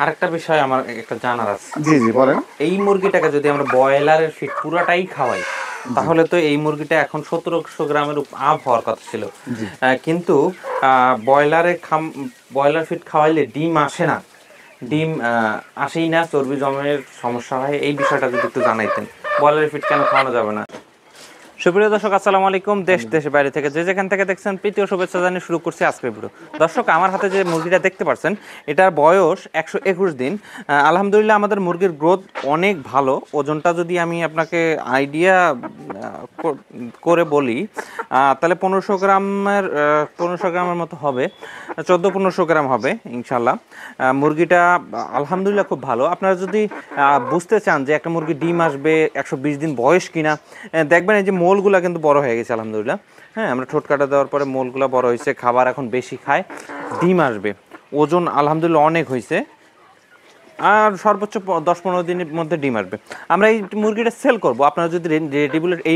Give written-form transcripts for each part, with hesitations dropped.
আরেকটা বিষয় আমার একটা জানার আছে। জি জি বলেন। এই মুরগিটাকে যদি আমরা ব্রয়লারের ফিড পুরাটাই খাওয়াই, জি তাহলে তো এই মুরগিটা এখন 1700 গ্রামের আপ হওয়ার কথা ছিল। জি। কিন্তু ব্রয়লারে ব্রয়লার ফিড খাওয়াইলে ডিম আসে না, ডিম আসেই না, চর্বি জমের সমস্যা হয়। এই বিষয়টা যদি একটু জানাইতেন, ব্রয়লার ফিড কেন খাওয়ানো যাবে না? সুপ্রিয় দর্শক, আসসালামু আলাইকুম। দেশ দেশের বাইরে থেকে যে যেখান থেকে দেখছেন, প্রীতীয় শুভেচ্ছা জানিয়ে শুরু করছি আজকের ভিডিও। দর্শক, আমার হাতে যে মুরগিটা দেখতে পাচ্ছেন, এটার বয়স 121 দিন। আলহামদুলিল্লাহ আমাদের মুরগির গ্রোথ অনেক ভালো। ওজনটা যদি আমি আপনাকে আইডিয়া করে বলি, তাহলে 1500 গ্রামের মতো হবে, 1400-1500 গ্রাম হবে ইনশাল্লাহ। মুরগিটা আলহামদুলিল্লাহ খুব ভালো। আপনারা যদি বুঝতে চান যে একটা মুরগি ডিম আসবে 120 দিন বয়স কিনা, দেখবেন এই যে মোলগুলা কিন্তু বড় হয়ে গেছে আলহামদুলিল্লাহ। হ্যাঁ, আমরা ঠোঁট কাটা দেওয়ার পরে মোলগুলা বড় হয়েছে, খাবার এখন বেশি খায়, ডিম আসবে, ওজন আলহামদুলিল্লাহ অনেক হয়েছে, আর সর্বোচ্চ 10-15 দিনের মধ্যে ডিম আসবে। আমরা এই মুরগিটা সেল করব। আপনারা যদি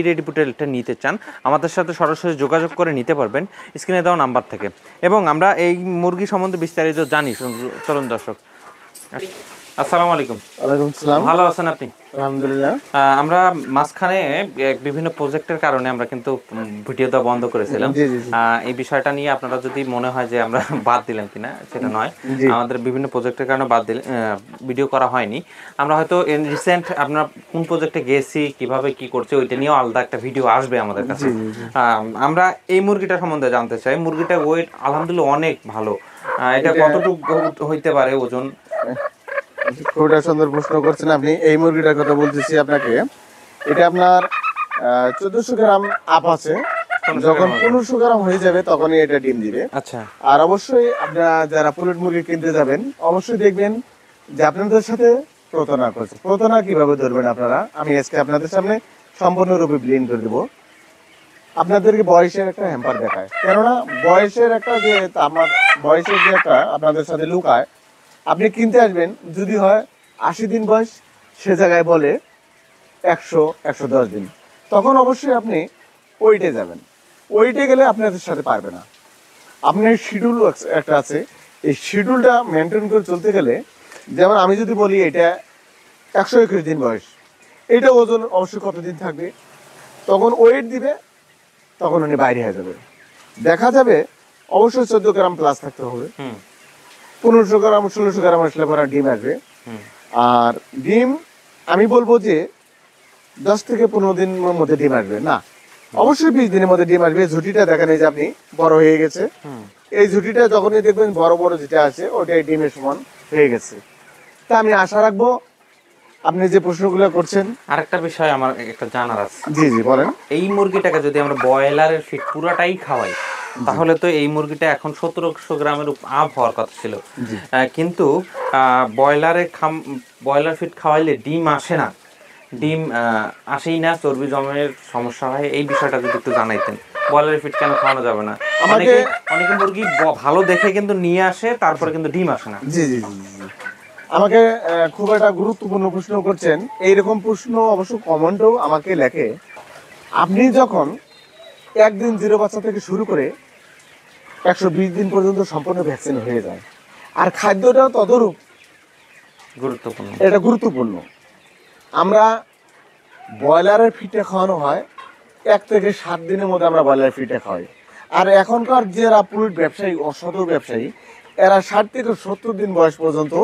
রেডিপুটেলটা নিতে চান, আমাদের সাথে সরাসরি যোগাযোগ করে নিতে পারবেন স্ক্রিনে দেওয়া নাম্বার থেকে। এবং আমরা এই মুরগি সম্বন্ধে বিস্তারিত জানি। চলুন দর্শক, আসসালামু আলাইকুম। ওয়ালাইকুম আসসালাম। ভালো আছেন আপনি? আলহামদুলিল্লাহ। আমরা মাঝখানে বিভিন্ন প্রজেক্টের কারণে আমরা কিন্তু ভিডিও দেওয়া বন্ধ করেছিলাম। জি জি জি এই বিষয়টা নিয়ে আপনারা যদি মনে হয় যে আমরা বাদ দিলাম কিনা, সেটা নয়। জি আমাদের বিভিন্ন প্রজেক্টের কারণে বাদ দিলে ভিডিও করা হয়নি। আমরা হয়তো রিসেন্ট আপনার কোন প্রজেক্টে গেছি, কিভাবে কি করছে, ওইটা নিয়েও আলাদা একটা ভিডিও আসবে আমাদের কাছে। জি জি জি। আমরা এই মুরগিটা সম্বন্ধে জানতে চাই। মুরগিটার ওয়েট আলহামদুলিল্লাহ অনেক ভালো। এটা কতটুকু হইতে পারে ওজন? খুব সুন্দর প্রশ্ন করছেন আপনি। এই মুরগিটার কথা বলতেছি আপনাকে। এটা আপনার 1400 গ্রাম আপ আছে। যখন 1500 গ্রাম হয়ে যাবে তখনই এটা ডিম দিবে। আচ্ছা। আর অবশ্যই আপনারা যারা পুলেট মুরগি কিনতে যাবেন, অবশ্যই দেখবেন যে আপনাদের সাথে প্রতারণা করছে। প্রতারণা কিভাবে ধরবেন আপনারা, আমি আজকে আপনাদের সামনে সম্পূর্ণরূপে ব্লেন্ড করে দেবো। আপনাদেরকে বয়সের একটা হ্যাম্পার দেখায়, কেননা বয়সের একটা যে আমার বয়সের যে একটা আপনাদের সাথে লুকায়। আপনি কিনতে আসবেন, যদি হয় 80 দিন বয়স, সে জায়গায় বলে 100-110 দিন, তখন অবশ্যই আপনি ওইটে যাবেন। ওইটে গেলে আপনাদের সাথে পারবে না। আপনার শিডিউল একটা আছে, এই শিডিউলটা মেনটেন করে চলতে গেলে, যেমন আমি যদি বলি এটা 121 দিন বয়স, এটা ওজন অবশ্যই কতদিন থাকবে, তখন ওয়েট দিবে, তখন উনি বাইরে হয়ে যাবে। দেখা যাবে অবশ্যই 14 গ্রাম প্লাস থাকতে হবে। 1500 গ্রাম 1600 গ্রাম আসলে পরে ডিম আসবে। আর ডিম আমি বলবো যে 10 থেকে 15 দিনের মধ্যে ডিম আসবে না, অবশ্যই 20 দিনের মধ্যে ডিম আসবে। ঝুটিটা দেখেন, এই যে আপনি বড় হয়ে গেছে, এই ঝুটিটা যখনই দেখবেন বড় বড় যেটা আছে ওটাই ডিমের সমান হয়ে গেছে। তা আমি আশা রাখবো আপনি যে প্রশ্নগুলো করছেন। আরেকটা বিষয় আমার একটা জানার আছে। জি জি বলেন। এই মুরগিটাকে যদি আমরা ব্রয়লারের ফিড পুরাটাই খাওয়াই, তাহলে তো এই মুরগিটা এখন 1700 গ্রামের আপ হওয়ার কথা ছিল। কিন্তু ব্রয়লার ফিড খাওয়াইলে ডিম আসে না, ডিম আসেই না, চর্বি জমের সমস্যা হয়। এই বিষয়টা যদি একটু জানাইতেন, ব্রয়লার ফিড কেন খাওয়ানো যাবে না? আমাকে অনেকে মুরগি ভালো দেখে কিন্তু নিয়ে আসে, তারপরে কিন্তু ডিম আসে না। জি জি জি জি। আমাকে খুব একটা গুরুত্বপূর্ণ প্রশ্ন করছেন। এইরকম প্রশ্ন অবশ্য কমেন্টও আমাকে লেখে। আপনি যখন একদিন 0 বাচ্চা থেকে শুরু করে 120 দিন পর্যন্ত সম্পূর্ণ ভ্যাকসিন হয়ে যায়, আর খাদ্যটাও তদরূপ গুরুত্বপূর্ণ, এটা গুরুত্বপূর্ণ। আমরা ব্রয়লারের ফিডটা খাওয়ানো হয় 1 থেকে 7 দিনের মধ্যে, আমরা ব্রয়লারের ফিডটা খাওয়াই। আর এখনকার যারা পুরুষ ব্যবসায়ী, অসাধু ব্যবসায়ী, এরা 60 থেকে 70 দিন বয়স পর্যন্ত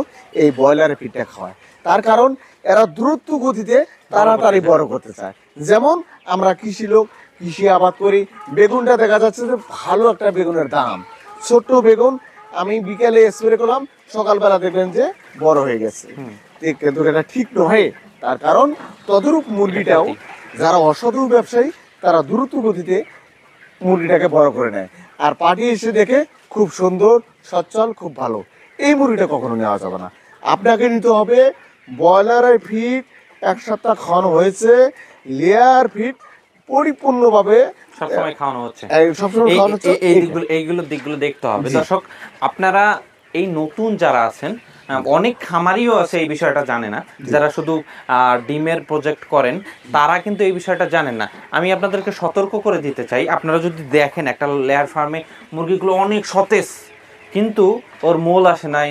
এই ব্রয়লারের ফিডটা খাওয়ায়। তার কারণ এরা দ্রুত গতিতে তাড়াতাড়ি বড় করতে চায়। যেমন আমরা কৃষি লোক, কৃষি আবাদ করি, বেগুনটা দেখা যাচ্ছে যে ভালো একটা বেগুনের দাম, ছোট্ট বেগুন আমি বিকেলে স্প্রে করলাম, সকালবেলা দেখবেন যে বড় হয়ে গেছে। কিন্তু এটা ঠিক নয়। তার কারণ তদরূপ মুরগিটাও যারা অসাধু ব্যবসায়ী, তারা দ্রুত গতিতে মুরগিটাকে বড় করে নেয়, আর পার্টি এসে দেখে খুব সুন্দর সচ্ছল, খুব ভালো। এই মুরগিটা কখনো নেওয়া যাবে না। আপনাকে নিতে হবে ব্রয়লারের ফিড 1 সপ্তাহ খাওয়ানো হয়েছে, লেয়ার ফিড পরিপূর্ণভাবে সবসময় খাওয়ানো হচ্ছে, সবসময় খাওয়ানো হচ্ছে। এইগুলো দিকগুলো দেখতে হবে। দর্শক, আপনারা এই নতুন যারা আছেন, অনেক খামারিও আছে এই বিষয়টা জানে না, যারা শুধু ডিমের প্রজেক্ট করেন, তারা কিন্তু এই বিষয়টা জানেন না। আমি আপনাদেরকে সতর্ক করে দিতে চাই, আপনারা যদি দেখেন একটা লেয়ার ফার্মে মুরগিগুলো অনেক সতেজ, কিন্তু ওর মোল আসে নাই,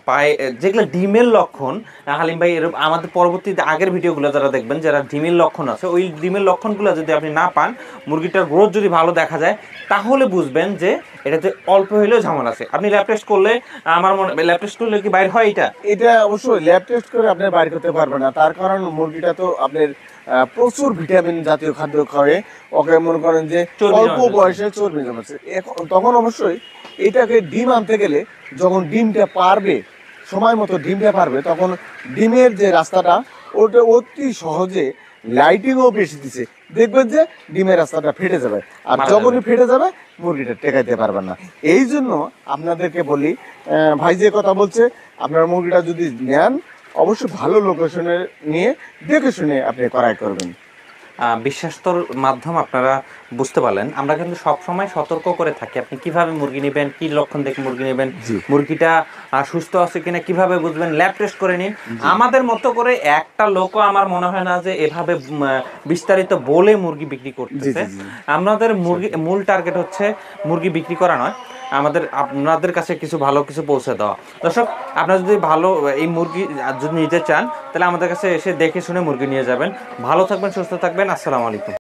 পায়ে যেগুলো ডিমের লক্ষণ, হালিম ভাই এরকম আমাদের পরবর্তীতে আগের ভিডিওগুলো যারা দেখবেন যারা ডিমের লক্ষণ আছে, ওই ডিমের লক্ষণগুলো যদি আপনি না পান, মুরগিটার গ্রোথ যদি ভালো দেখা যায়, তাহলে বুঝবেন যে এটাতে অল্প হলেও ঝামেলা আছে। আপনি ল্যাব টেস্ট করলে, আমার মনে ল্যাব টেস্ট করলে কি বাইর হয় এটা? এটা অবশ্যই ল্যাব টেস্ট করে আপনি বাইর করতে পারবেন না, তার কারণ মুরগিটা তো আপনার প্রচুর ভিটামিন জাতীয় খাদ্য খাওয়ারে ওকে মনে করেন যে চর্বি অল্প জমাচ্ছে। বয়সে চর্বি জমাচ্ছে। তখন অবশ্যই এটাকে ডিম আনতে গেলে যখন ডিমটা পারবে, সময় মতো ডিমটা পারবে, তখন ডিমের যে রাস্তাটা ওটা অতি সহজে লাইটিংও বেশি দিছে, দেখবেন যে ডিমের রাস্তাটা ফেটে যাবে, আর মারা যখনই যাবে। ফেটে যাবে মুরগিটা টেকাইতে পারবেন না। এই জন্য আপনাদেরকে বলি, ভাই যে কথা বলছে, আপনার মুরগিটা যদি নেন অবশ্যই ভালো লোকেশনে নিয়ে দেখে শুনে আপনি ক্রয় করবেন। বিশ্বাস্তর মাধ্যম আপনারা বুঝতে পারলেন। আমরা কিন্তু সবসময় সতর্ক করে থাকি আপনি কিভাবে মুরগি নেবেন, কি লক্ষণ দেখে মুরগি নেবেন, জি। মুরগিটা সুস্থ আছে কিনা কিভাবে বুঝবেন, ল্যাব টেস্ট করে নিন। আমাদের মতো করে একটা লোকও আমার মনে হয় না যে এভাবে বিস্তারিত বলে মুরগি বিক্রি করতেছে। জি। আমাদের মুরগি মূল টার্গেট হচ্ছে মুরগি বিক্রি করা নয়, আমাদের আপনাদের কাছে কিছু ভালো কিছু পৌঁছে দেওয়া। দর্শক, আপনারা যদি ভালো এই মুরগি যদি নিতে চান, তাহলে আমাদের কাছে এসে দেখে শুনে মুরগি নিয়ে যাবেন। ভালো থাকবেন, সুস্থ থাকবেন। আসসালামু আলাইকুম।